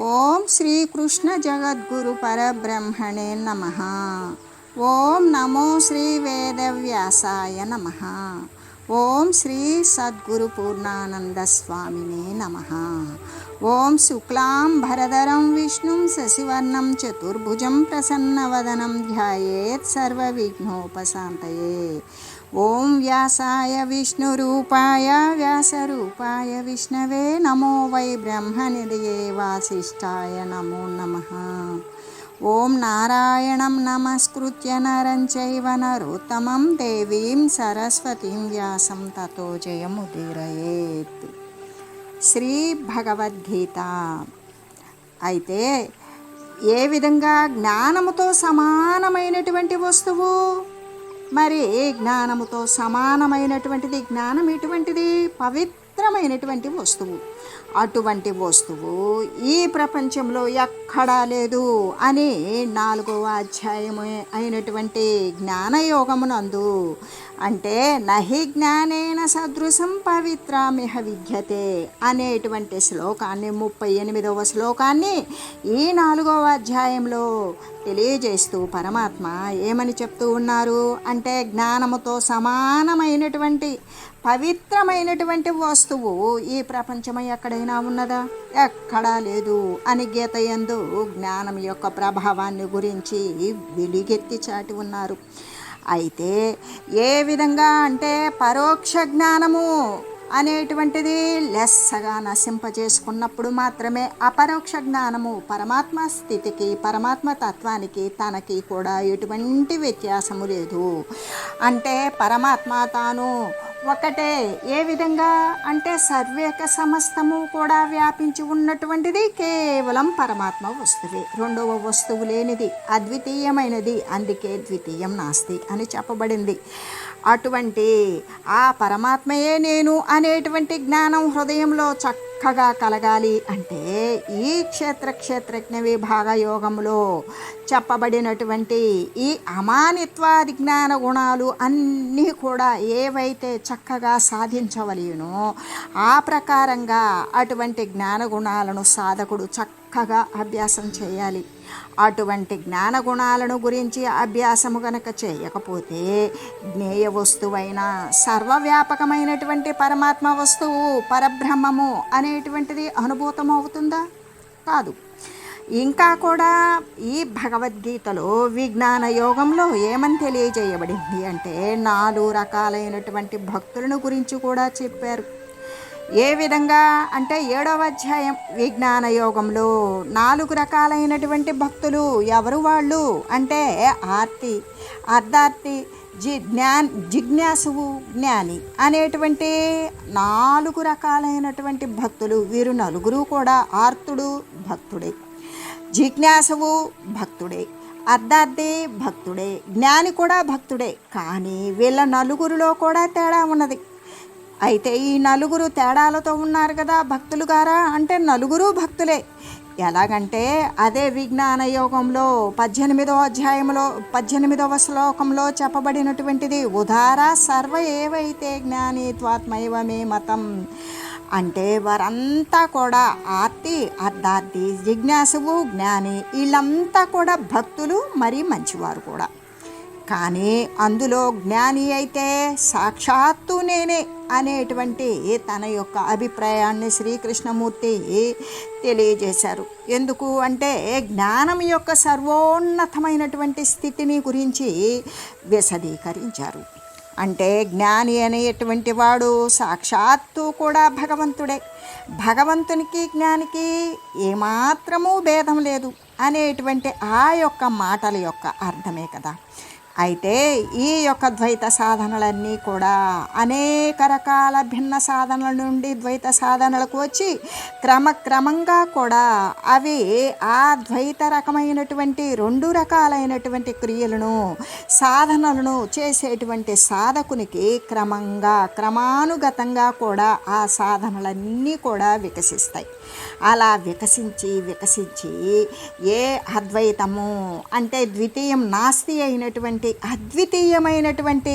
ఓం శ్రీకృష్ణ జగద్గురు పరబ్రహ్మణే నమః. ఓం నమో శ్రీ వేదవ్యాసాయ నమః. ఓం శ్రీ సద్గురు పూర్ణానంద స్వామినే నమః. ఓం శుక్లాం భరధరం విష్ణుం శశివర్ణం చతుర్భుజం ప్రసన్నవదనం ధ్యాయేత్ సర్వవిఘ్నోపశాంతయే. ఓం వ్యాసాయ విష్ణురూపాయ వ్యాసరూపాయ విష్ణవే నమో వై బ్రహ్మనిధయే వాసిష్ఠాయ నమో నమః. ఓం నారాయణం నమస్కృత్య నరం చైవ నరోత్తమం దేవీం సరస్వతీం వ్యాసం తతో జయముదీరయేత్. శ్రీ భగవద్గీత. అయితే ఏ విధంగా జ్ఞానముతో సమానమైనటువంటి వస్తువు, మరి జ్ఞానముతో సమానమైనటువంటిది, జ్ఞానం ఎటువంటిది? పవిత్రమైనటువంటి వస్తువు. అటువంటి వస్తువు ఈ ప్రపంచంలో ఎక్కడా లేదు అని 4వ అధ్యాయము అయినటువంటి జ్ఞానయోగమునందు, అంటే నహి జ్ఞానేన సదృశం పవిత్రామిహ విద్యతే అనేటువంటి శ్లోకాన్ని, 38వ శ్లోకాన్ని ఈ 4వ అధ్యాయంలో తెలియజేస్తూ పరమాత్మ ఏమని చెప్తూ ఉన్నారు అంటే, జ్ఞానముతో సమానమైనటువంటి పవిత్రమైనటువంటి వస్తువు ఈ ప్రపంచం ఎక్కడైనా ఉన్నదా? ఎక్కడా లేదు అని గీత యందు జ్ఞానం యొక్క ప్రభావాన్ని గురించి వెలుగెత్తి చాటి ఉన్నారు. అయితే ఏ విధంగా అంటే, పరోక్ష జ్ఞానము అనేటువంటిది లెస్సగా నశింపజేసుకున్నప్పుడు మాత్రమే అపరోక్ష జ్ఞానము పరమాత్మ స్థితికి, పరమాత్మ తత్వానికి తనకి కూడా ఎటువంటి వ్యత్యాసము లేదు. అంటే పరమాత్మ తాను ఒకటే. ఏ విధంగా అంటే, సర్వేక సమస్తము కూడా వ్యాపించి ఉన్నటువంటిది కేవలం పరమాత్మ వస్తువే. రెండవ వస్తువు లేనిది, అద్వితీయమైనది. అందుకే ద్వితీయం నాస్తి అని చెప్పబడింది. అటువంటి ఆ పరమాత్మయే నేను అనేటువంటి జ్ఞానం హృదయంలో చక్కగా కలగాలి అంటే, ఈ క్షేత్రజ్ఞ విభాగ యోగంలో చెప్పబడినటువంటి ఈ అమానిత్వాది జ్ఞాన గుణాలు అన్నీ కూడా ఏవైతే చక్కగా సాధించవలెనో ఆ ప్రకారంగా అటువంటి జ్ఞాన గుణాలను సాధకుడు చక్కగా అభ్యాసం చేయాలి. అటువంటి జ్ఞాన గుణాలను గురించి అభ్యాసము గనక చేయకపోతే, జ్ఞేయ వస్తువైన సర్వవ్యాపకమైనటువంటి పరమాత్మ వస్తువు, పరబ్రహ్మము అనేటువంటిది అనుభూతం అవుతుందా? కాదు. ఇంకా కూడా ఈ భగవద్గీతలో విజ్ఞాన యోగంలో ఏమని తెలియజేయబడింది అంటే, 4 రకాలైనటువంటి భక్తులను గురించి కూడా చెప్పారు. ఏ విధంగా అంటే, 7వ అధ్యాయం విజ్ఞాన యోగంలో 4 రకాలైనటువంటి భక్తులు ఎవరు వాళ్ళు అంటే, ఆర్తి, అర్ధార్థి, జిజ్ఞాసువు, జ్ఞాని అనేటువంటి 4 రకాలైనటువంటి భక్తులు. వీరు నలుగురు కూడా ఆర్తుడు భక్తుడే, జిజ్ఞాసువు భక్తుడే, అర్ధార్థి భక్తుడే, జ్ఞాని కూడా భక్తుడే. కానీ వీళ్ళ నలుగురిలో కూడా తేడా ఉన్నది. అయితే ఈ నలుగురు తేడాలతో ఉన్నారు కదా భక్తులు గారా అంటే, నలుగురు భక్తులే. ఎలాగంటే, అదే విజ్ఞాన యోగంలో 18వ అధ్యాయంలో 18వ శ్లోకంలో చెప్పబడినటువంటిది, ఉదార సర్వ ఏవైతే జ్ఞాని త్వాత్మైవ మే మతం. అంటే వారంతా కూడా ఆర్తి, అర్ధార్థి, జిజ్ఞాసువు, జ్ఞాని వీళ్ళంతా కూడా భక్తులు, మరి మంచివారు కూడా. కానీ అందులో జ్ఞాని అయితే సాక్షాత్తు నేనే అనేటువంటి తన యొక్క అభిప్రాయాన్ని శ్రీకృష్ణమూర్తి తెలియజేశారు. ఎందుకు అంటే, జ్ఞానం యొక్క సర్వోన్నతమైనటువంటి స్థితిని గురించి విశదీకరించారు. అంటే జ్ఞాని అనేటువంటి వాడు సాక్షాత్తు కూడా భగవంతుడే. భగవంతునికి జ్ఞానికి ఏమాత్రమూ భేదం లేదు అనేటువంటి ఆ యొక్క మాటల యొక్క అర్థమే కదా. అయితే ఈ యొక్క ద్వైత సాధనలన్నీ కూడా అనేక రకాల భిన్న సాధనల నుండి ద్వైత సాధనలకు వచ్చి క్రమంగా కూడా అవి ఆ ద్వైత రకమైనటువంటి 2 రకాలైనటువంటి క్రియలను, సాధనలను చేసేటువంటి సాధకునికి క్రమానుగతంగా కూడా ఆ సాధనలన్నీ కూడా వికసిస్తాయి. అలా వికసించి ఏ అద్వైతము అంటే ద్వితీయం నాస్తి అయినటువంటి అద్వితీయమైనటువంటి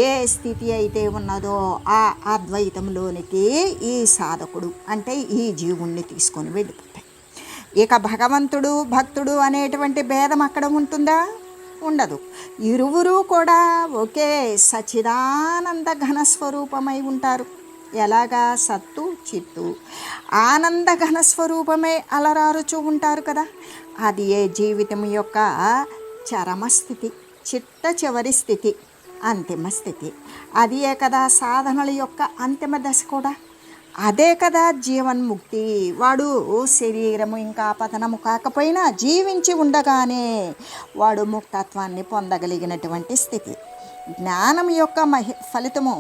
ఏ స్థితి అయితే ఉన్నదో ఆ అద్వైతంలోనికి ఈ సాధకుడు అంటే ఈ జీవుణ్ణి తీసుకొని వెళ్ళిపోతాయి. ఇక భగవంతుడు భక్తుడు అనేటువంటి భేదం అక్కడ ఉంటుందా? ఉండదు. ఇరువురు కూడా ఒకే సచ్చిదానంద ఘనస్వరూపమై ఉంటారు. ఎలాగా? సత్తు చిత్తు ఆనంద ఘనస్వరూపమే అలరారుచూ ఉంటారు కదా. అది ఏ జీవితం యొక్క చరమస్థితి, చిట్ట చివరి స్థితి, అంతిమ స్థితి. అది ఏ కదా సాధనల యొక్క అంతిమ దశ కూడా. అదే కదా జీవన్ముక్తి. వాడు శరీరము ఇంకా పతనము కాకపోయినా జీవించి ఉండగానే వాడు ముక్తత్వాన్ని పొందగలిగినటువంటి స్థితి. జ్ఞానం యొక్క ఫలితము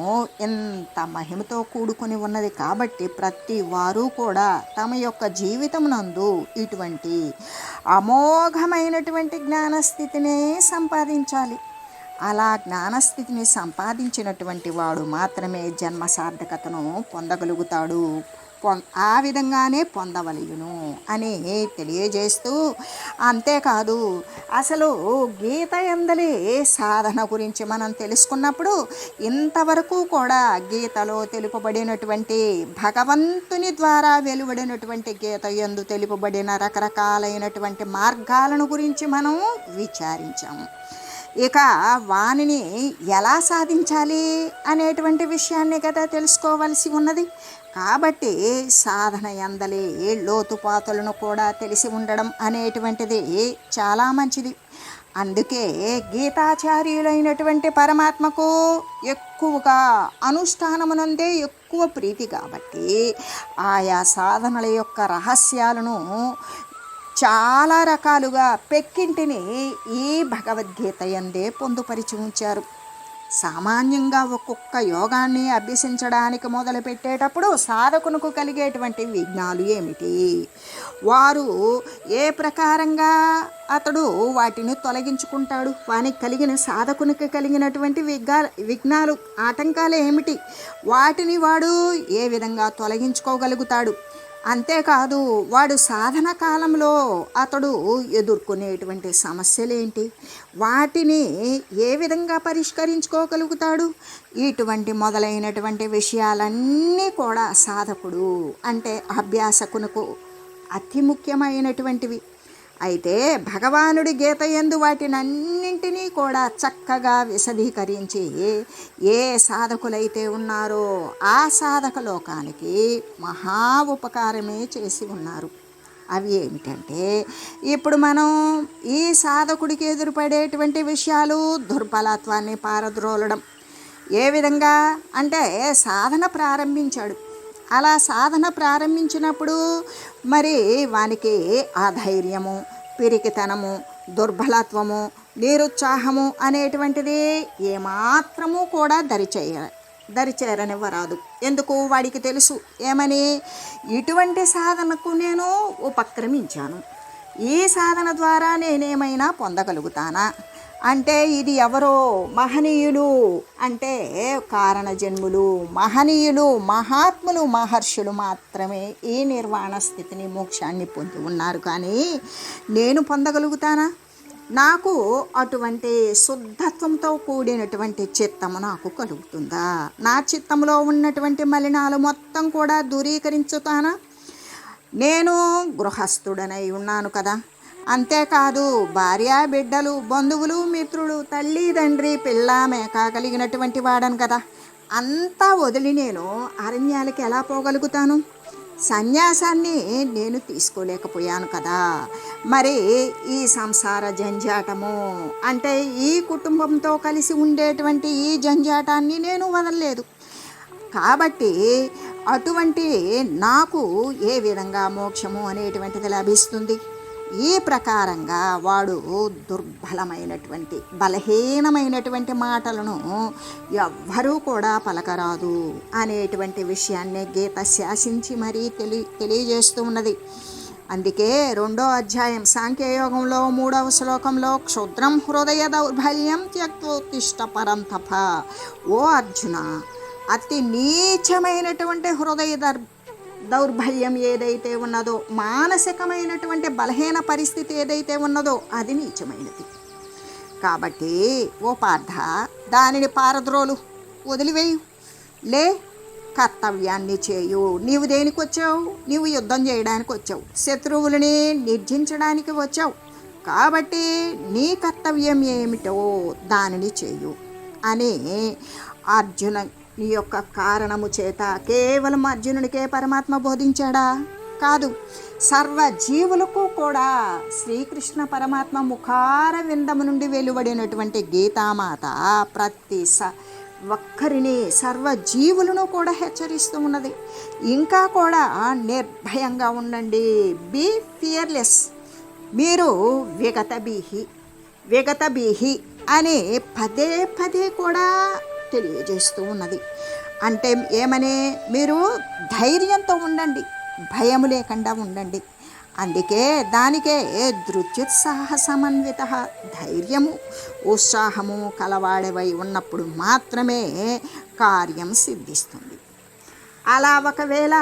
ఎంత మహిమతో కూడుకొని ఉన్నది కాబట్టి ప్రతి వారు కూడా తమ యొక్క జీవితమునందు ఇటువంటి అమోఘమైనటువంటి జ్ఞానస్థితినే సంపాదించాలి. అలా జ్ఞానస్థితిని సంపాదించినటువంటి వాడు మాత్రమే జన్మ సార్థకతను పొందగలుగుతాడు. ఆ విధంగానే పొందవలయును అని తెలియజేస్తూ, అంతేకాదు అసలు గీత యందలి సాధన గురించి మనం తెలుసుకున్నప్పుడు ఇంతవరకు కూడా గీతలో తెలుపబడినటువంటి భగవంతుని ద్వారా వెలువడినటువంటి గీత యందు తెలుపబడిన రకరకాలైనటువంటి మార్గాలను గురించి మనం విచారించాము. ఇక వానిని ఎలా సాధించాలి అనేటువంటి విషయాన్ని కదా తెలుసుకోవలసి ఉన్నది. కాబట్టి సాధన యందలి లోతుపాతులను కూడా తెలిసి ఉండడం అనేటువంటిది చాలా మంచిది. అందుకే గీతాచార్యులైనటువంటి పరమాత్మకు ఎక్కువగా అనుష్ఠానమునందే ఎక్కువ ప్రీతి కాబట్టి ఆయా సాధనల యొక్క రహస్యాలను చాలా రకాలుగా పెక్కింటిని ఈ భగవద్గీత యందే పొందుపరిచి ఉంచారు. సామాన్యంగా ఒక్కొక్క యోగాన్ని అభ్యసించడానికి మొదలుపెట్టేటప్పుడు సాధకునికి కలిగేటువంటి విఘ్నాలు ఏమిటి, వారు ఏ ప్రకారంగా అతడు వాటిని తొలగించుకుంటాడు, వానికి కలిగిన సాధకునికి కలిగినటువంటి విఘ్నాలు ఆటంకాలు ఏమిటి, వాటిని వాడు ఏ విధంగా తొలగించుకోగలుగుతాడు, అంతేకాదు వాడు సాధన కాలంలో అతడు ఎదుర్కొనేటువంటి సమస్యలేంటి, వాటిని ఏ విధంగా పరిష్కరించుకోగలుగుతాడు, ఇటువంటి మొదలైనటువంటి విషయాలన్నీ కూడా సాధకుడు అంటే అభ్యాసకునకు అతి ముఖ్యమైనటువంటివి. అయితే భగవానుడి గీత యందు వాటినన్నింటినీ కూడా చక్కగా విశదీకరించి ఏ సాధకులైతే ఉన్నారో ఆ సాధక లోకానికి మహా ఉపకారమే చేసి ఉన్నారు. అవి ఏమిటంటే, ఇప్పుడు మనం ఈ సాధకుడికి ఎదురుపడేటువంటి విషయాలు దుర్బలత్వాన్ని పారద్రోలడం. ఏ విధంగా అంటే సాధన ప్రారంభించాడు. అలా సాధన ప్రారంభించినప్పుడు మరి వానికి అధైర్యము, పిరికితనము, దుర్బలత్వము, నిరుత్సాహము అనేటువంటిది ఏమాత్రము కూడా దరిచేరనివ్వరాదు. ఎందుకు? వాడికి తెలుసు ఏమని, ఇటువంటి సాధనకు నేను ఉపక్రమించాను, ఈ సాధన ద్వారా నేనేమైనా పొందగలుగుతానా అంటే ఇది ఎవరో మహనీయులు అంటే కారణజన్ములు, మహనీయులు, మహాత్ములు, మహర్షులు మాత్రమే ఈ నిర్వాణ స్థితిని, మోక్షాన్ని పొంది ఉన్నారు. కానీ నేను పొందగలుగుతానా? నాకు అటువంటి శుద్ధత్వంతో కూడినటువంటి చిత్తము నాకు కలుగుతుందా? నా చిత్తంలో ఉన్నటువంటి మలినాలు మొత్తం కూడా దూరీకరించుతానా? నేను గృహస్థుడనై ఉన్నాను కదా, అంతేకాదు భార్య, బిడ్డలు, బంధువులు, మిత్రులు, తల్లి, తండ్రి, పిల్ల, మేక కలిగినటువంటి వాడను కదా. అంతా వదిలి నేను అరణ్యాలకి ఎలా పోగలుగుతాను? సన్యాసాన్ని నేను తీసుకోలేకపోయాను కదా. మరి ఈ సంసార జంజాటము అంటే ఈ కుటుంబంతో కలిసి ఉండేటువంటి ఈ జంజాటాన్ని నేను వదలలేదు. కాబట్టి అటువంటి నాకు ఏ విధంగా మోక్షము అనేటువంటిది లభిస్తుంది? ఈ ప్రకారంగా వాడు దుర్బలమైనటువంటి, బలహీనమైనటువంటి మాటలను ఎవ్వరూ కూడా పలకరాదు అనేటువంటి విషయాన్నే గీత శాసించి మరీ తెలియజేస్తూ ఉన్నది. అందుకే 2వ అధ్యాయం సాంఖ్యయోగంలో 3వ శ్లోకంలో క్షుద్రం హృదయ దౌర్బల్యం త్యక్తోత్తిష్ట పరంతప, ఓ అర్జున, అతి నీచమైనటువంటి హృదయ దౌర్బల్యం ఏదైతే ఉన్నదో, మానసికమైనటువంటి బలహీన పరిస్థితి ఏదైతే ఉన్నదో అది నీచమైనది. కాబట్టి ఓ పార్థ, దానిని పారద్రోలు, వదిలివేయు. కర్తవ్యాన్ని చేయు. నీవు దేనికి వచ్చావు? నీవు యుద్ధం చేయడానికి వచ్చావు, శత్రువులని నిర్జించడానికి వచ్చావు. కాబట్టి నీ కర్తవ్యం ఏమిటో దానిని చేయు అని అర్జునుని యొక్క కారణము చేత కేవలం అర్జునుడికే పరమాత్మ బోధించాడా? కాదు, సర్వజీవులకు కూడా శ్రీకృష్ణ పరమాత్మ ముఖార విందము నుండి వెలువడినటువంటి గీతామాత ప్రతి ఒక్కరిని, సర్వజీవులను కూడా హెచ్చరిస్తూ ఉన్నది. ఇంకా కూడా నిర్భయంగా ఉండండి, బీ ఫియర్లెస్, మీరు విగతభీహి అని పదే పదే కూడా తెలియజేస్తూ ఉన్నది. అంటే ఏమని? మీరు ధైర్యంతో ఉండండి, భయం లేకుండా ఉండండి. అందుకే దానికే దృత్యుత్సాహ సమన్విత, ధైర్యము ఉత్సాహము కలవాడవై ఉన్నప్పుడు మాత్రమే కార్యం సిద్ధిస్తుంది. అలా ఒకవేళ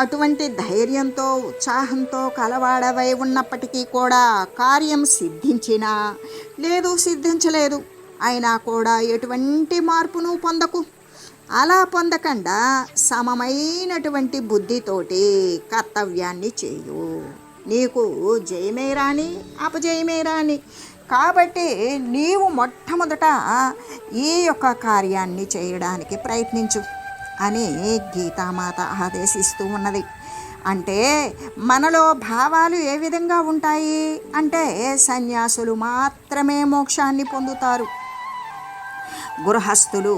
అటువంటి ధైర్యంతో ఉత్సాహంతో కలవాడవై ఉన్నప్పటికీ కూడా కార్యం సిద్ధించినా లేదు, సిద్ధించలేదు అయినా కూడా ఎటువంటి మార్పును పొందకు. అలా పొందకుండా సమమైనటువంటి బుద్ధితోటి కర్తవ్యాన్ని చేయు. నీకు జయమే రాని అపజయమే రాని, కాబట్టి నీవు మొట్టమొదట ఈ యొక్క కార్యాన్ని చేయడానికి ప్రయత్నించు అని గీతామాత ఆదేశిస్తూ ఉన్నది. అంటే మనలో భావాలు ఏ విధంగా ఉంటాయి అంటే, సన్యాసులు మాత్రమే మోక్షాన్ని పొందుతారు, గృహస్థులు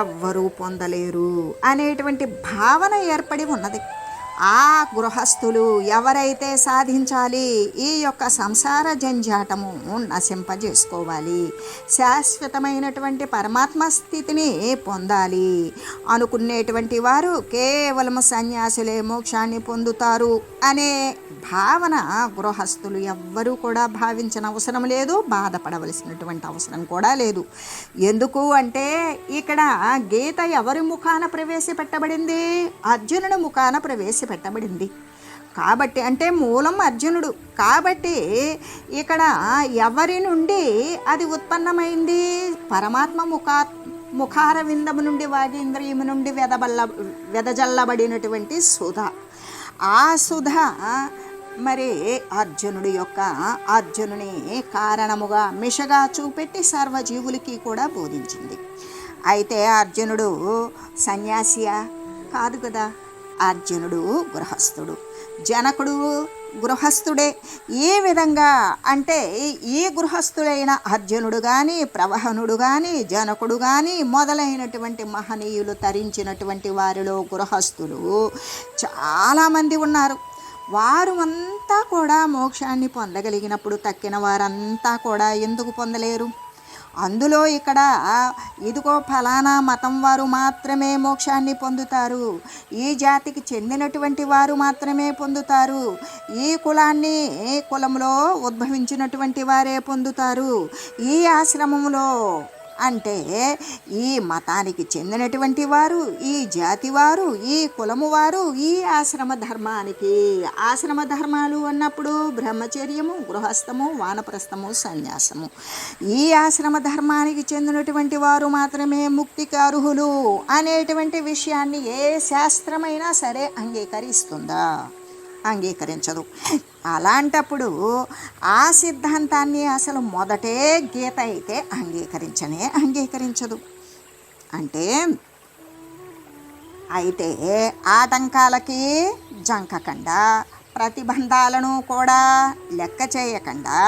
ఎవ్వరూ పొందలేరు అనేటువంటి భావన ఏర్పడి ఉన్నది. ఆ గృహస్థులు ఎవరైతే సాధించాలి, ఈ యొక్క సంసార జంజాటము నశింపజేసుకోవాలి, శాశ్వతమైనటువంటి పరమాత్మ స్థితిని పొందాలి అనుకునేటువంటి వారు కేవలం సన్యాసులే మోక్షాన్ని పొందుతారు అనే భావన గృహస్థులు ఎవ్వరూ కూడా భావించిన అవసరం లేదు, బాధపడవలసినటువంటి అవసరం కూడా లేదు. ఎందుకు అంటే ఇక్కడ గీత ఎవరి ముఖాన ప్రవేశపెట్టబడింది? అర్జునుడి ముఖాన ప్రవేశపెట్టబడింది. కాబట్టి అంటే మూలం అర్జునుడు. కాబట్టి ఇక్కడ ఎవరి నుండి అది ఉత్పన్నమైంది? పరమాత్మ ముఖార విందము నుండి, వాగీంద్రియము నుండి వెదజల్లబడినటువంటి సుధ. ఆ సుధ మరి అర్జునుని కారణముగా మిషగా చూపెట్టి సర్వజీవులకి కూడా బోధించింది. అయితే అర్జునుడు సన్యాసియా? కాదు కదా. అర్జునుడు గృహస్థుడు, జనకుడు గృహస్థుడే. ఏ విధంగా అంటే ఈ గృహస్థుడైన అర్జునుడు కానీ, ప్రవహనుడు కానీ, జనకుడు కానీ మొదలైనటువంటి మహనీయులు తరించినటువంటి వారిలో గృహస్థులు చాలామంది ఉన్నారు. వారు అంతా కూడా మోక్షాన్ని పొందగలిగినప్పుడు తక్కిన వారంతా కూడా ఎందుకు పొందలేరు? అందులో ఇక్కడ ఇదిగో ఫలానా మతం వారు మాత్రమే మోక్షాన్ని పొందుతారు, ఈ జాతికి చెందినటువంటి వారు మాత్రమే పొందుతారు, ఈ కులంలో ఉద్భవించినటువంటి వారే పొందుతారు, ఈ ఆశ్రమంలో అంటే ఈ మతానికి చెందినటువంటి వారు, ఈ జాతి వారు, ఈ కులము వారు, ఈ ఆశ్రమ ధర్మాలు అన్నప్పుడు బ్రహ్మచర్యము, గృహస్థము, వానప్రస్థము, సన్యాసము, ఈ ఆశ్రమ ధర్మానికి చెందినటువంటి వారు మాత్రమే ముక్తికి అర్హులు అనేటువంటి విషయాన్ని ఏ శాస్త్రమైనా సరే అంగీకరిస్తుందా? అంగీకరించదు. అలాంటప్పుడు ఆ సిద్ధాంతాన్ని అసలు మొదటే గీత అయితే అంగీకరించదు. అంటే అయితే ఆటంకాలకి జంకకుండా, ప్రతిబంధాలను కూడా లెక్క చేయకుండా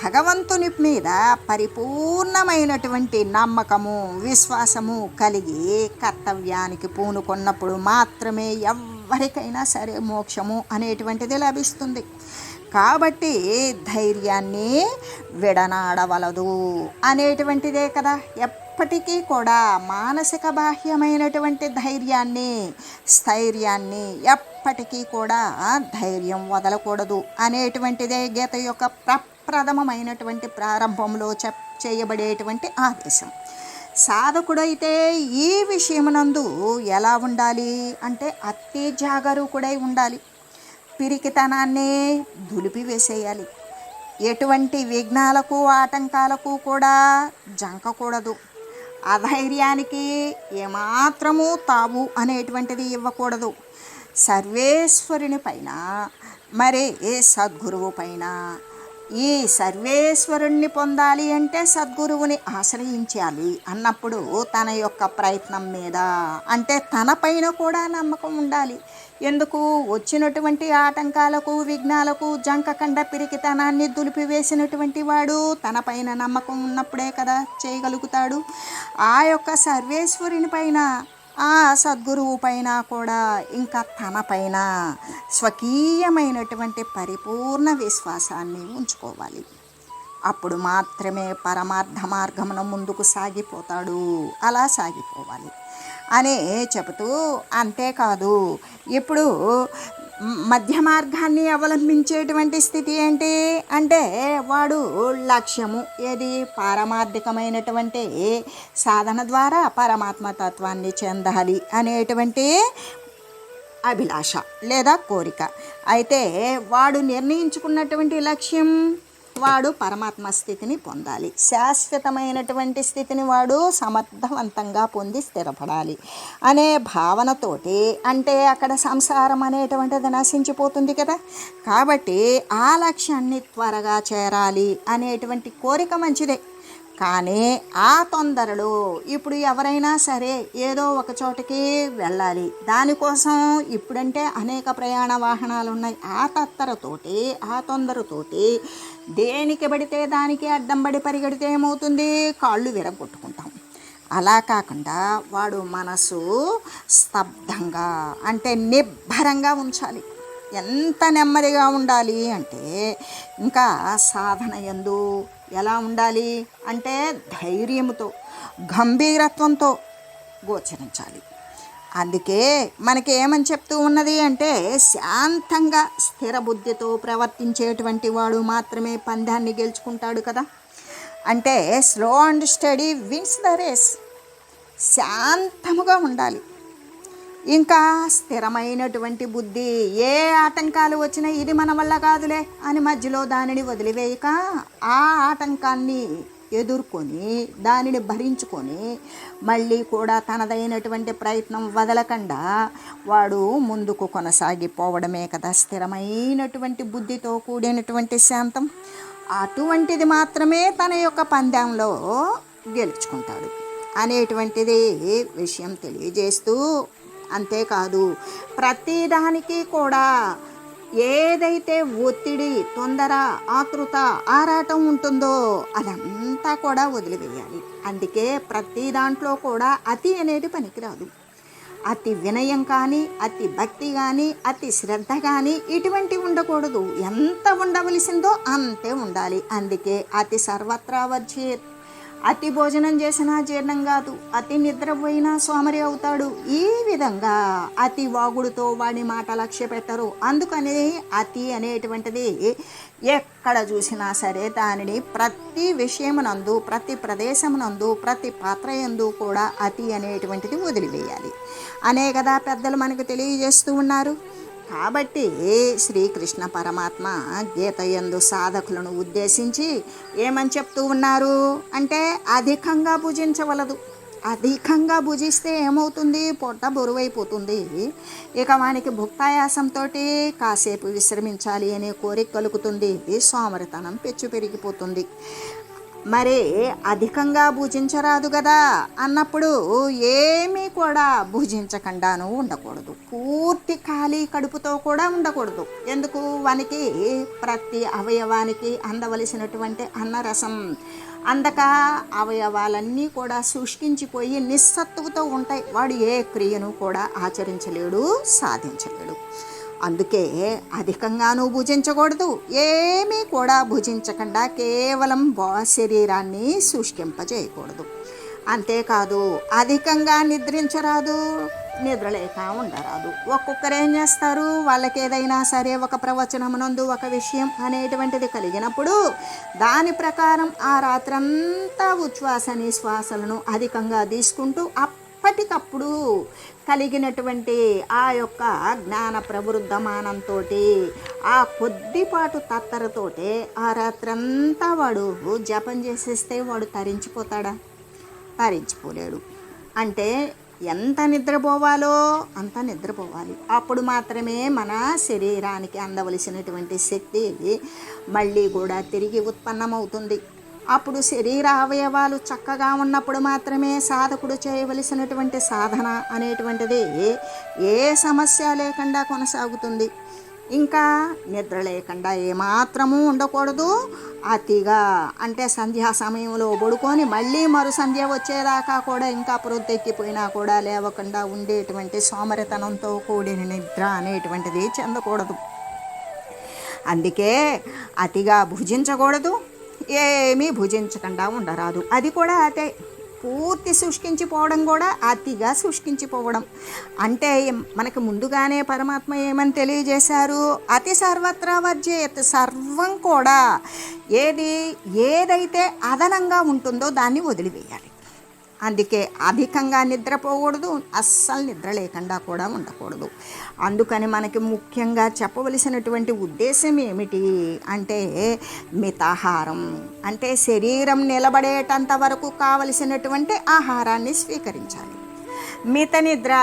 భగవంతుని మీద పరిపూర్ణమైనటువంటి నమ్మకము, విశ్వాసము కలిగి కర్తవ్యానికి పూనుకున్నప్పుడు మాత్రమే ఎవరికైనా సరే మోక్షము అనేటువంటిది లభిస్తుంది. కాబట్టి ధైర్యాన్ని విడనాడవలదు అనేటువంటిదే కదా. ఎప్పటికీ కూడా మానసిక బాహ్యమైనటువంటి ధైర్యాన్ని, స్థైర్యాన్ని ఎప్పటికీ కూడా ధైర్యం వదలకూడదు అనేటువంటిదే గీత యొక్క ప్రప్రథమమైనటువంటి ప్రారంభంలో చేయబడేటువంటి ఆదేశం. సాధకుడైతే ఈ విషయమునందు ఎలా ఉండాలి అంటే అతి జాగరూకుడై ఉండాలి. పిరికితనాన్ని దులిపివేసేయాలి. ఎటువంటి విఘ్నాలకు, ఆటంకాలకు కూడా జంకకూడదు. అధైర్యానికి ఏమాత్రము తావు అనేటువంటిది ఇవ్వకూడదు. సర్వేశ్వరుని పైన, మరి ఏ సద్గురువు పైన, ఈ సర్వేశ్వరుణ్ణి పొందాలి అంటే సద్గురువుని ఆశ్రయించాలి అన్నప్పుడు తన యొక్క ప్రయత్నం మీద, అంటే తన పైన కూడా నమ్మకం ఉండాలి. ఎందుకు? వచ్చినటువంటి ఆటంకాలకు, విఘ్నాలకు జంకకండ పిరికితనాన్ని దులిపివేసినటువంటి వాడు తన పైన నమ్మకం ఉన్నప్పుడే కదా చేయగలుగుతాడు. ఆ యొక్క సర్వేశ్వరుని పైన, ఆ సద్గురువు పైన కూడా, ఇంకా తన పైన స్వకీయమైనటువంటి పరిపూర్ణ విశ్వాసాన్ని ఉంచుకోవాలి. అప్పుడు మాత్రమే పరమార్థ మార్గమున ముందుకు సాగిపోతాడు. అలా సాగిపోవాలి అని చెబుతూ, అంతేకాదు ఇప్పుడు మధ్య మార్గాన్ని అవలంబించేటువంటి స్థితి ఏంటి అంటే, వాడు లక్ష్యము ఏది? పారమార్థికమైనటువంటి సాధన ద్వారా పరమాత్మ తత్వాన్ని చెందాలి అనేటువంటి అభిలాష లేదా కోరిక. అయితే వాడు నిర్ణయించుకున్నటువంటి లక్ష్యం, వాడు పరమాత్మ స్థితిని పొందాలి, శాశ్వతమైనటువంటి స్థితిని వాడు సమర్థవంతంగా పొంది స్థిరపడాలి అనే భావనతోటి, అంటే అక్కడ సంసారం అనేటువంటిది నశించిపోతుంది కదా. కాబట్టి ఆ లక్ష్యాన్ని త్వరగా చేరాలి అనేటువంటి కోరిక మంచిదే. కానీ ఆ తొందరలో ఇప్పుడు ఎవరైనా సరే ఏదో ఒక చోటకి వెళ్ళాలి, దానికోసం ఇప్పుడంటే అనేక ప్రయాణ వాహనాలు ఉన్నాయి. ఆ తత్తరతోటి, ఆ తొందరతోటి దేనికి పడితే దానికి అడ్డం పడి పరిగెడితే ఏమవుతుంది? కాళ్ళు విరగొట్టుకుంటాం. అలా కాకుండా వాడు మనసు స్తబ్దంగా, అంటే నిబ్బరంగా ఉంచాలి. ఎంత నెమ్మదిగా ఉండాలి అంటే, ఇంకా సాధన యందు ఎలా ఉండాలి అంటే ధైర్యంతో, గంభీరత్వంతో గోచరించాలి. అందుకే మనకి ఏమని చెప్తూ ఉన్నది అంటే, శాంతంగా స్థిర బుద్ధితో ప్రవర్తించేటువంటి వాడు మాత్రమే పందాన్ని గెలుచుకుంటాడు కదా. అంటే slow and steady wins the race. శాంతముగా ఉండాలి, ఇంకా స్థిరమైనటువంటి బుద్ధి. ఏ ఆటంకాలు వచ్చినా ఇది మన వల్ల కాదులే అని మధ్యలో దానిని వదిలివేయక, ఆ ఆటంకాన్ని ఎదుర్కొని దానిని భరించుకొని మళ్ళీ కూడా తనదైనటువంటి ప్రయత్నం వదలకుండా వాడు ముందుకు కొనసాగిపోవడమే కదా స్థిరమైనటువంటి బుద్ధితో కూడినటువంటి శాంతం. అటువంటిది మాత్రమే తన యొక్క పందెంలో గెలుచుకుంటాడు అనేటువంటిది విషయం తెలియజేస్తూ, అంతేకాదు ప్రతిదానికి కూడా ఏదైతే ఒత్తిడి, తొందర, ఆతృత, ఆరాటం ఉంటుందో అదంతా కూడా వదిలివేయాలి. అందుకే ప్రతి దాంట్లో కూడా అతి అనేది పనికిరాదు. అతి వినయం కానీ, అతి భక్తి కానీ, అతి శ్రద్ధ కానీ ఇటువంటివి ఉండకూడదు. ఎంత ఉండవలసిందో అంతే ఉండాలి. అందుకే అతి సర్వత్రా వర్జేత్. అతి భోజనం చేసినా జీర్ణం కాదు, అతి నిద్రపోయినా సోమరి అవుతాడు. ఈ విధంగా అతి వాగుడుతో వాడి మాట లక్ష్య పెట్టరు. అందుకని అతి అనేటువంటిది ఎక్కడ చూసినా సరే దానిని ప్రతి విషయమునందు, ప్రతి ప్రదేశమునందు, ప్రతి పాత్ర యందు కూడా అతి అనేటువంటిది వదిలివేయాలి అనే కదా పెద్దలు మనకు తెలియజేస్తూ ఉన్నారు. కాబట్టి శ్రీకృష్ణ పరమాత్మ గీత యందు సాధకులను ఉద్దేశించి ఏమని చెప్తూ ఉన్నారు అంటే, అధికంగా భుజించవలదు. అధికంగా భుజిస్తే ఏమవుతుంది? పొట్ట బరువైపోతుంది. ఇక వానికి భుక్తాయాసంతో కాసేపు విశ్రమించాలి అనే కోరిక కలుగుతుంది. సోమరితనం పెచ్చు పెరిగిపోతుంది. మరి అధికంగా భుజించరాదు కదా అన్నప్పుడు ఏమీ కూడా భుజించకుండాను ఉండకూడదు. పూర్తి ఖాళీ కడుపుతో కూడా ఉండకూడదు. ఎందుకు? వానికి ప్రతి అవయవానికి అందవలసినటువంటి అన్నరసం అందక అవయవాలన్నీ కూడా శుష్కించిపోయి నిస్సత్తువతో ఉంటాయి. వాడు ఏ క్రియను కూడా ఆచరించలేడు, సాధించలేడు. అందుకే అధికంగాను భుజించకూడదు, ఏమీ కూడా భుజించకుండా కేవలం శరీరాన్ని శుష్కింపజేయకూడదు. అంతేకాదు అధికంగా నిద్రించరాదు, నిద్రలేక ఉండరాదు. ఒక్కొక్కరు ఏం చేస్తారు, వాళ్ళకి ఏదైనా సరే ఒక ప్రవచనమునందు ఒక విషయం అనేటువంటిది కలిగినప్పుడు దాని ప్రకారం ఆ రాత్రంతా ఉచ్ఛ్వాస నిశ్వాసలను అధికంగా తీసుకుంటూ అప్పటికప్పుడు కలిగినటువంటి ఆ యొక్క జ్ఞాన ప్రవృద్ధమానంతో ఆ కొద్దిపాటు తత్తరతోటే ఆ రాత్రంతా వాడు జపం చేసేస్తే వాడు తరించిపోతాడా? భరించిపోలేడు. అంటే ఎంత నిద్రపోవాలో అంత నిద్రపోవాలి. అప్పుడు మాత్రమే మన శరీరానికి అందవలసినటువంటి శక్తి మళ్ళీ కూడా తిరిగి ఉత్పన్నమవుతుంది. అప్పుడు శరీర అవయవాలు చక్కగా ఉన్నప్పుడు మాత్రమే సాధకుడు చేయవలసినటువంటి సాధన అనేటువంటిది ఏ సమస్య లేకుండా కొనసాగుతుంది. ఇంకా నిద్ర లేకుండా ఏమాత్రము ఉండకూడదు. అతిగా అంటే సంధ్యా సమయంలో పడుకొని మళ్ళీ మరు సంధ్య వచ్చేదాకా కూడా ఇంకా ప్రొద్దెక్కిపోయినా కూడా లేవకుండా ఉండేటువంటి సోమరితనంతో కూడిన నిద్ర అనేటువంటిది చెందకూడదు. అందుకే అతిగా భుజించకూడదు, ఏమీ భుజించకుండా ఉండరాదు. అది కూడా అదే పూర్తి శుష్కించిపోవడం కూడా అతిగా శుష్కించిపోవడం. అంటే మనకు ముందుగానే పరమాత్మ ఏమని తెలియజేశారు, అతి సర్వత్రా వర్జేత్, సర్వం కూడా ఏదైతే అదనంగా ఉంటుందో దాన్ని వదిలివేయాలి. అందుకే అధికంగా నిద్రపోకూడదు, అస్సలు నిద్ర లేకుండా కూడా ఉండకూడదు. అందుకని మనకి ముఖ్యంగా చెప్పవలసినటువంటి ఉద్దేశం ఏమిటి అంటే మితాహారం. అంటే శరీరం నిలబడేటంత వరకు కావలసినటువంటి ఆహారాన్ని స్వీకరించాలి. మిత నిద్ర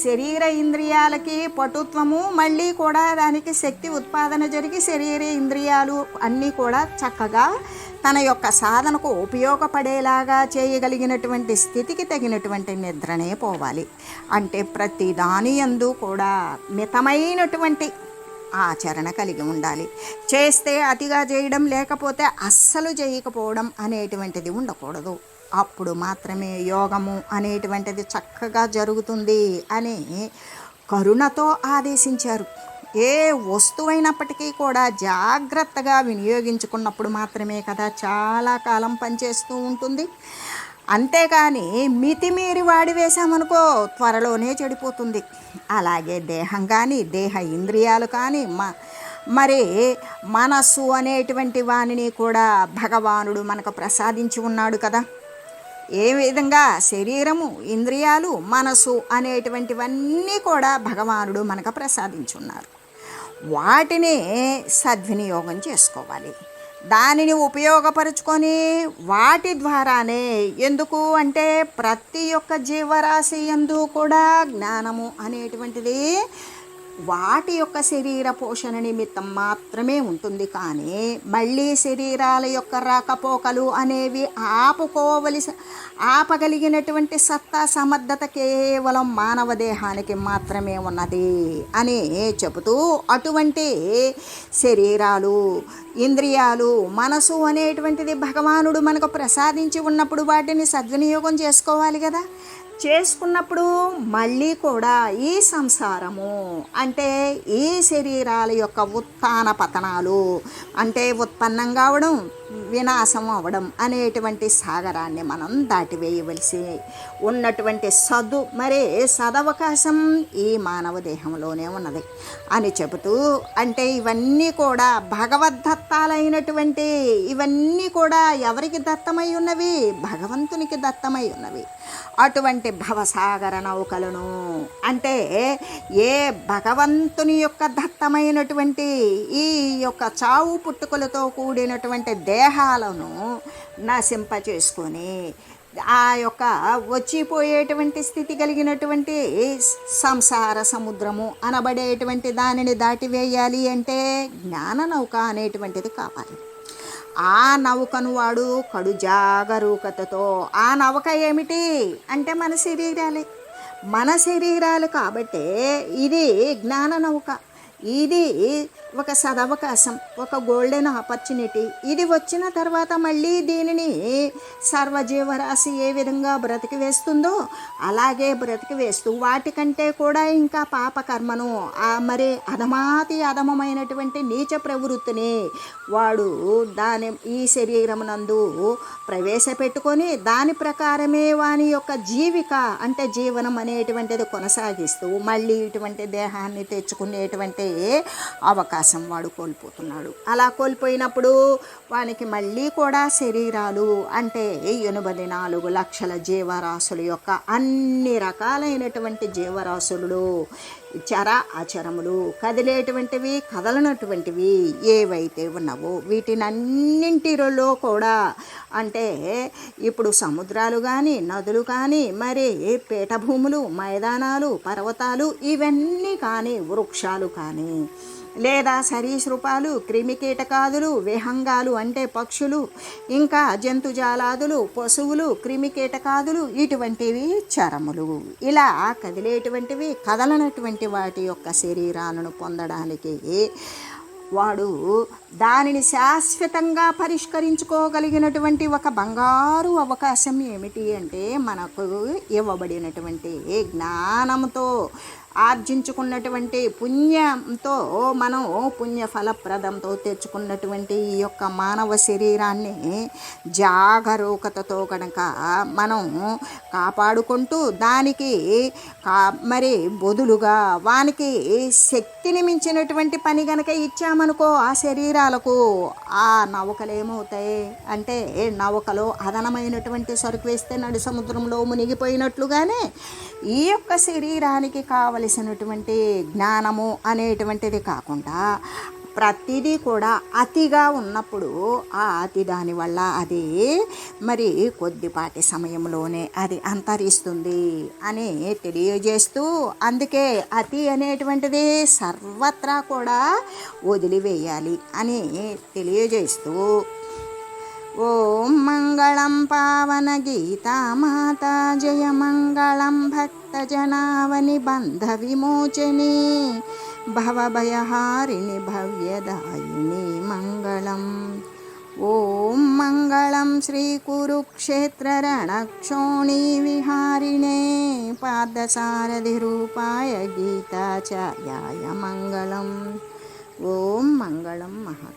శరీర ఇంద్రియాలకి పటుత్వము, మళ్ళీ కూడా దానికి శక్తి ఉత్పాదన జరిగి శరీర ఇంద్రియాలు అన్నీ కూడా చక్కగా తన యొక్క సాధనకు ఉపయోగపడేలాగా చేయగలిగినటువంటి స్థితికి తగినటువంటి నిద్రనే పోవాలి. అంటే ప్రతి దాని యందు కూడా మితమైనటువంటి ఆచరణ కలిగి ఉండాలి. చేస్తే అతిగా చేయడం, లేకపోతే అస్సలు చేయకపోవడం అనేటువంటిది ఉండకూడదు. అప్పుడు మాత్రమే యోగము అనేటువంటిది చక్కగా జరుగుతుంది అని కరుణతో ఆదేశించారు. ఏ వస్తువైనప్పటికీ కూడా జాగ్రత్తగా వినియోగించుకున్నప్పుడు మాత్రమే కదా చాలా కాలం పనిచేస్తూ ఉంటుంది. అంతేకాని మితిమీరి వాడివేశామనుకో త్వరలోనే చెడిపోతుంది. అలాగే దేహం కానీ, దేహ ఇంద్రియాలు కానీ, మరి మనస్సు అనేటువంటి వానిని కూడా భగవానుడు మనకు ప్రసాదించి ఉన్నాడు కదా. ఏ విధంగా శరీరము, ఇంద్రియాలు, మనసు అనేటువంటివన్నీ కూడా భగవానుడు మనకు ప్రసాదించున్నారు. వాటిని సద్వినియోగం చేసుకోవాలి. దానిని ఉపయోగపరుచుకొని వాటి ద్వారానే, ఎందుకు అంటే ప్రతి ఒక్క జీవరాశి యందు కూడా జ్ఞానము అనేటువంటిది వాటి యొక్క శరీర పోషణ నిమిత్తం మాత్రమే ఉంటుంది. కానీ మళ్ళీ శరీరాల యొక్క రాకపోకలు అనేవి ఆపగలిగినటువంటి సత్తా సమర్థత కేవలం మానవ దేహానికి మాత్రమే ఉన్నది అని చెబుతూ, అటువంటి శరీరాలు, ఇంద్రియాలు, మనసు అనేటువంటిది భగవానుడు మనకు ప్రసాదించి ఉన్నప్పుడు వాటిని సద్వినియోగం చేసుకోవాలి కదా. చేసుకున్నప్పుడు మళ్ళీ కూడా ఈ సంసారము అంటే ఈ శరీరాల యొక్క ఉత్థాన పతనాలు అంటే ఉత్పన్నం కావడం, వినాశం అవ్వడం అనేటువంటి సాగరాన్ని మనం దాటివేయవలసి ఉన్నటువంటి సదవకాశం ఈ మానవ దేహంలోనే ఉన్నది అని చెబుతూ, అంటే ఇవన్నీ కూడా భగవద్దత్తాలైనటువంటి, ఇవన్నీ కూడా ఎవరికి దత్తమై ఉన్నవి? భగవంతునికి దత్తమై ఉన్నవి. అటువంటి భవసాగర నౌకలను అంటే ఏ భగవంతుని యొక్క దత్తమైనటువంటి ఈ యొక్క చావు పుట్టుకలతో కూడినటువంటి దేహాలను నశింపచేసుకొని ఆ యొక్క వచ్చిపోయేటువంటి స్థితి కలిగినటువంటి సంసార సముద్రము అనబడేటువంటి దానిని దాటివేయాలి అంటే జ్ఞాన నౌక అనేటువంటిది కావాలి. ఆ నౌకను వాడు కడు జాగరూకతతో, ఆ నౌక ఏమిటి అంటే మన శరీరాలు కాబట్టే ఇది జ్ఞాన నౌక. ఇది ఒక సదవకాశం, ఒక గోల్డెన్ ఆపర్చునిటీ. ఇది వచ్చిన తర్వాత మళ్ళీ దీనిని సర్వజీవరాశి ఏ విధంగా బ్రతికి వేస్తుందో అలాగే బ్రతికి వేస్తూ వాటికంటే కూడా ఇంకా పాపకర్మను మరి అధమాతి అధమమైనటువంటి నీచ ప్రవృత్తిని వాడు ఈ శరీరమునందు ప్రవేశపెట్టుకొని దాని ప్రకారమే వాని యొక్క జీవిక అంటే జీవనం అనేటువంటిది కొనసాగిస్తూ మళ్ళీ ఇటువంటి దేహాన్ని తెచ్చుకునేటువంటి అవకాశం వాడు కోల్పోతున్నాడు. అలా కోల్పోయినప్పుడు వానికి మళ్ళీ కూడా శరీరాలు అంటే 84 లక్షల జీవరాశుల యొక్క అన్ని రకాలైనటువంటి జీవరాశులు చర అచరములు, కదిలేటువంటివి కదలనటువంటివి ఏవైతే ఉన్నావో వీటినన్నింటిలో కూడా అంటే ఇప్పుడు సముద్రాలు కానీ నదులు కానీ మరి పీఠభూములు మైదానాలు పర్వతాలు ఇవన్నీ కానీ వృక్షాలు కానీ లేదా సరీసృపాలు క్రిమికీటకాదులు విహంగాలు అంటే పక్షులు ఇంకా జంతుజాలాదులు పశువులు క్రిమికీటకాదులు ఇటువంటివి చరములు. ఇలా కదిలేటువంటివి కదలనటువంటి వాటి యొక్క శరీరాలను పొందడానికి వాడు దానిని శాశ్వతంగా పరిష్కరించుకోగలిగినటువంటి ఒక బంగారు అవకాశం ఏమిటి అంటే మనకు ఇవ్వబడినటువంటి జ్ఞానంతో ఆర్జించుకున్నటువంటి పుణ్యంతో మనం పుణ్యఫలప్రదంతో తెచ్చుకున్నటువంటి ఈ యొక్క మానవ శరీరాన్ని జాగరూకతతో కనుక మనం కాపాడుకుంటూ దానికి మరి బదులుగా వానికి శక్తిని మించినటువంటి పని కనుక ఇచ్చామనుకో ఆ శరీరాలకు ఆ నౌకలు ఏమవుతాయి అంటే నౌకలో అదనమైనటువంటి సరుకు వేస్తే నడి సముద్రంలో మునిగిపోయినట్లుగానే ఈ యొక్క శరీరానికి కావలసినటువంటి జ్ఞానము అనేటువంటిది కాకుండా ప్రతిదీ కూడా అతిగా ఉన్నప్పుడు ఆ అతి దానివల్ల అది మరి కొద్దిపాటి సమయంలోనే అది అంతరిస్తుంది అని తెలియజేస్తూ అందుకే అతి అనేటువంటిది సర్వత్రా కూడా వదిలివేయాలి అని తెలియజేస్తూ ఓం మంగళం పావన గీతా మాతా జయ మంగళం భక్తజనావని బంధ విమోచని భవభయహారిణి భవ్యదాయిని మంగళం. ఓం మంగళం శ్రీ కురుక్షేత్ర రణక్షోణి విహారిణే పార్థసారథి రూపాయ గీతాచార్యాయ మంగళం. ఓం మంగళం మహా